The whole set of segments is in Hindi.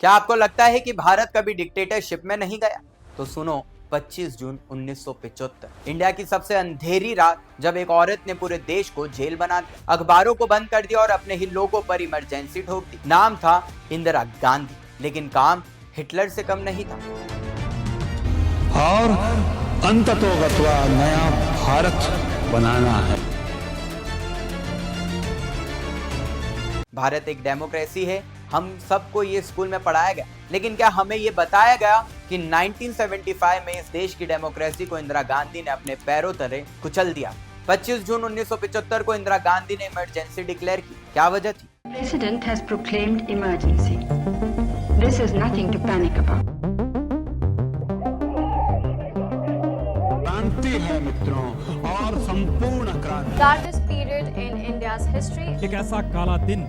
क्या आपको लगता है कि भारत कभी डिक्टेटरशिप में नहीं गया? तो सुनो, 25 जून 1975 इंडिया की सबसे अंधेरी रात, जब एक औरत ने पूरे देश को जेल बना दिया, अखबारों को बंद कर दिया और अपने ही लोगों पर इमरजेंसी ठोक दी। नाम था इंदिरा गांधी, लेकिन काम हिटलर से कम नहीं था। और अंततोगत्वा नया भारत बनाना है। भारत एक डेमोक्रेसी है, हम सबको ये स्कूल में पढ़ाया गया, लेकिन क्या हमें ये बताया गया कि 1975 में इस देश की डेमोक्रेसी को इंदिरा गांधी ने अपने पैरों तले कुचल दिया। 25 जून 1975 को इंदिरा गांधी ने इमरजेंसी डिक्लेयर की। क्या वजह थी? President has proclaimed emergency. This is nothing to panic about. क्रांति है मित्रों, और संपूर्ण क्रांति। Darkest period in India's history. एक ऐसा काला दिन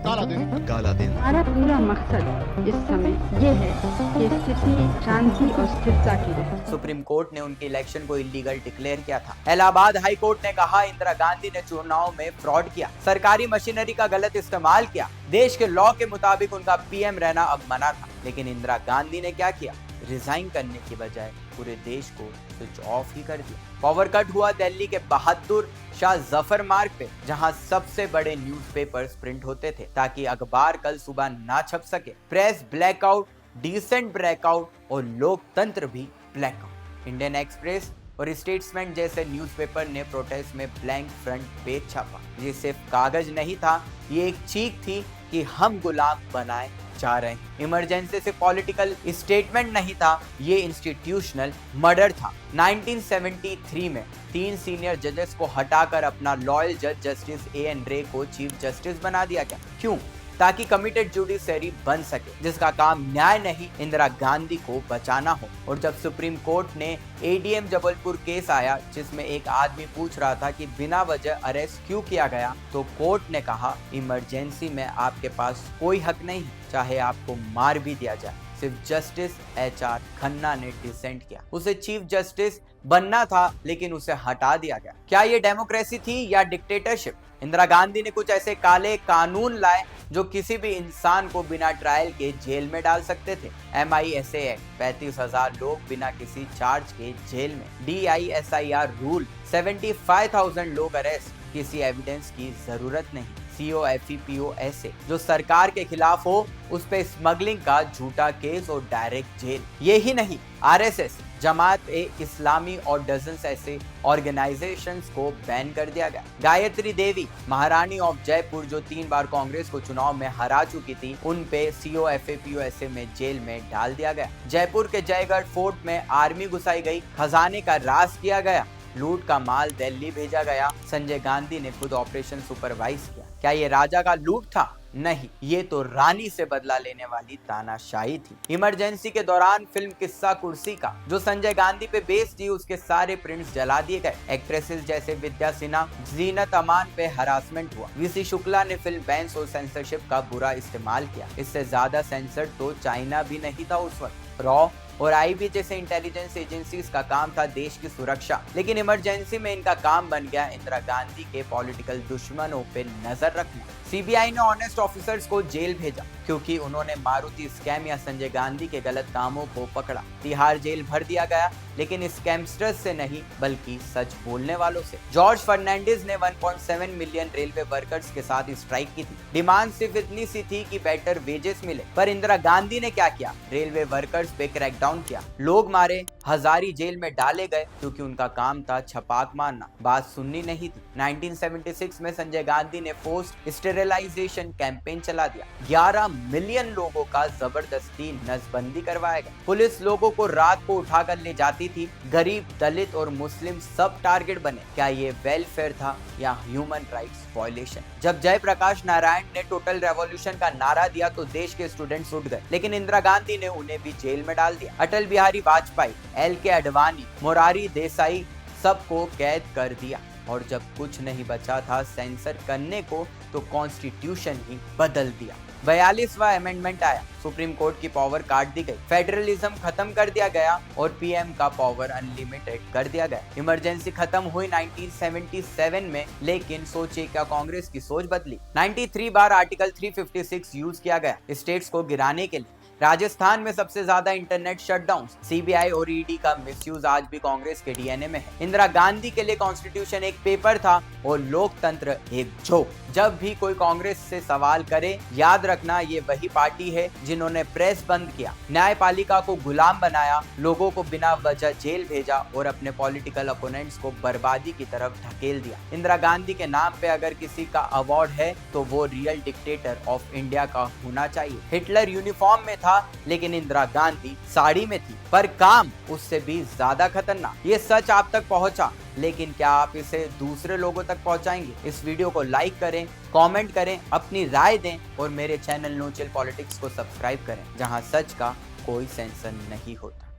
हमारा पूरा मकसद इस समय ये है कि स्थिति शांति और स्थिरता की रहे। सुप्रीम कोर्ट ने उनके इलेक्शन को इलीगल डिक्लेयर किया था। इलाहाबाद हाई कोर्ट ने कहा इंदिरा गांधी ने चुनाव में फ्रॉड किया, सरकारी मशीनरी का गलत इस्तेमाल किया, देश के लॉ के मुताबिक उनका पीएम रहना अब मना था। लेकिन इंदिरा गांधी ने क्या किया? रिजाइन करने की बजाय पूरे देश को स्विच ऑफ ही कर दिया। पावर कट हुआ दिल्ली के बहादुर शाह जफर मार्ग पे, जहां सबसे बड़े न्यूज़पेपर्स प्रिंट होते थे, ताकि अखबार कल सुबह ना छप सके। प्रेस ब्लैकआउट, डिसेंट ब्लैकआउट और लोकतंत्र भी ब्लैकआउट। इंडियन एक्सप्रेस और स्टेट्समैन जैसे न्यूज़पेपर ने प्रोटेस्ट में ब्लैंक फ्रंट पेज छापा। ये सिर्फ कागज नहीं था, ये एक चीख थी कि हम गुलाम बनाए जा रहे हैं। इमरजेंसी से पॉलिटिकल स्टेटमेंट नहीं था, ये इंस्टीट्यूशनल मर्डर था। 1973 में 3 सीनियर जजेस को हटाकर अपना लॉयल जज जस्टिस एएन रे को चीफ जस्टिस बना दिया गया। क्यों? ताकि कमिटेड जुडिशरी बन सके, जिसका काम न्याय नहीं इंदिरा गांधी को बचाना हो। और जब सुप्रीम कोर्ट ने एडीएम जबलपुर केस आया, जिसमें एक आदमी पूछ रहा था कि बिना वजह अरेस्ट क्यों किया गया, तो कोर्ट ने कहा इमरजेंसी में आपके पास कोई हक नहीं, चाहे आपको मार भी दिया जाए। सिर्फ जस्टिस एचआर खन्ना ने डिसेंट किया। उसे चीफ जस्टिस बनना था, लेकिन उसे हटा दिया गया। क्या ये डेमोक्रेसी थी या डिक्टेटरशिप? इंदिरा गांधी ने कुछ ऐसे काले कानून लाए जो किसी भी इंसान को बिना ट्रायल के जेल में डाल सकते थे। MISA एक्ट, 35,000 लोग बिना किसी चार्ज के जेल में। DISIR रूल, 75,000 लोग अरेस्ट, किसी एविडेंस की जरूरत नहीं। COFEPOSA, जो सरकार के खिलाफ हो, उस पे स्मगलिंग का झूठा केस और डायरेक्ट जेल। यही नहीं, RSS, जमात ए इस्लामी और डजन्स ऐसे ऑर्गेनाइजेशंस को बैन कर दिया गया। गायत्री देवी, महारानी ऑफ जयपुर, जो 3 बार कांग्रेस को चुनाव में हरा चुकी थी, उन पे COFEPOSA में जेल में डाल दिया गया। जयपुर के जयगढ़ फोर्ट में आर्मी घुसाई गई, खजाने का राज किया गया, लूट का माल दिल्ली भेजा गया। संजय गांधी ने खुद ऑपरेशन सुपरवाइज किया। क्या ये राजा का लूट था? नहीं, ये तो रानी से बदला लेने वाली तानाशाही थी। इमरजेंसी के दौरान फिल्म किस्सा कुर्सी का, जो संजय गांधी पे बेस्ड थी, उसके सारे प्रिंट्स जला दिए गए। एक्ट्रेसेस जैसे विद्या सिन्हा, जीनत अमान पे हरासमेंट हुआ। VC शुक्ला ने फिल्म बैन्स और सेंसरशिप का बुरा इस्तेमाल किया। इससे ज्यादा सेंसर तो चाइना भी नहीं था उस वक्त। रॉ और IB जैसे इंटेलिजेंस एजेंसीज का काम था देश की सुरक्षा, लेकिन इमरजेंसी में इनका काम बन गया इंदिरा गांधी के पॉलिटिकल दुश्मनों पे नजर रखना। CBI ने ऑनेस्ट ऑफिसर्स को जेल भेजा क्योंकि उन्होंने मारुति स्कैम या संजय गांधी के गलत कामों को पकड़ा। तिहाड़ जेल भर दिया गया, लेकिन स्कैमस्टर्स से नहीं, बल्कि सच बोलने वालों से। जॉर्ज फर्नांडिस ने 1.7 मिलियन रेलवे वर्कर्स के साथ स्ट्राइक की थी। डिमांड सिर्फ इतनी सी थी कि बेटर वेजेस मिले। पर इंदिरा गांधी ने क्या किया? रेलवे वर्कर्स पे क्रैकडाउन किया, लोग मारे, हजारी जेल में डाले गए, क्योंकि उनका काम था छपाक मारना, बात सुननी नहीं थी। 1976 में संजय गांधी ने फोर्स्ड स्टेरिलाइजेशन कैंपेन चला दिया। 11 मिलियन लोगों का जबरदस्ती नसबंदी करवाया गया। पुलिस लोगों को रात को उठाकर ले जाती थी। गरीब, दलित और मुस्लिम सब टारगेट बने। क्या ये वेलफेयर था या ह्यूमन राइट्स वायलेशन? जब जयप्रकाश नारायण ने टोटल रेवोल्यूशन का नारा दिया तो देश के स्टूडेंट्स उठ गए, लेकिन इंदिरा गांधी ने उन्हें भी जेल में डाल दिया। अटल बिहारी वाजपेयी, LK आडवाणी, मोरारी देसाई, सबको कैद कर दिया। और जब कुछ नहीं बचा था सेंसर करने को, तो कॉन्स्टिट्यूशन ही बदल दिया। 42वां अमेंडमेंट आया, सुप्रीम कोर्ट की पावर काट दी गई, फेडरलिज्म खत्म कर दिया गया और PM का पावर अनलिमिटेड कर दिया गया। इमरजेंसी खत्म हुई 1977 में, लेकिन सोचिए क्या कांग्रेस की सोच बदली। 93 बार आर्टिकल 356 यूज किया गया स्टेट्स को गिराने के लिए। राजस्थान में सबसे ज्यादा इंटरनेट शटडाउन, सीबीआई और ईडी का मिसयूज आज भी कांग्रेस के डीएनए में है। इंदिरा गांधी के लिए कॉन्स्टिट्यूशन एक पेपर था और लोकतंत्र एक जोक। जब भी कोई कांग्रेस से सवाल करे, याद रखना ये वही पार्टी है जिन्होंने प्रेस बंद किया, न्यायपालिका को गुलाम बनाया, लोगों को बिना वजह जेल भेजा और अपने पॉलिटिकल अपोनेंट्स को बर्बादी की तरफ धकेल दिया। इंदिरा गांधी के नाम पे अगर किसी का अवार्ड है तो वो रियल डिक्टेटर ऑफ इंडिया का होना चाहिए। हिटलर यूनिफॉर्म में था लेकिन इंदिरा गांधी साड़ी में थी, पर काम उससे भी ज्यादा खतरनाक। ये सच आप तक पहुंचा, लेकिन क्या आप इसे दूसरे लोगों तक पहुंचाएंगे? इस वीडियो को लाइक करें, कमेंट करें, अपनी राय दें और मेरे चैनल नो चिल पॉलिटिक्स को सब्सक्राइब करें, जहां सच का कोई सेंसर नहीं होता।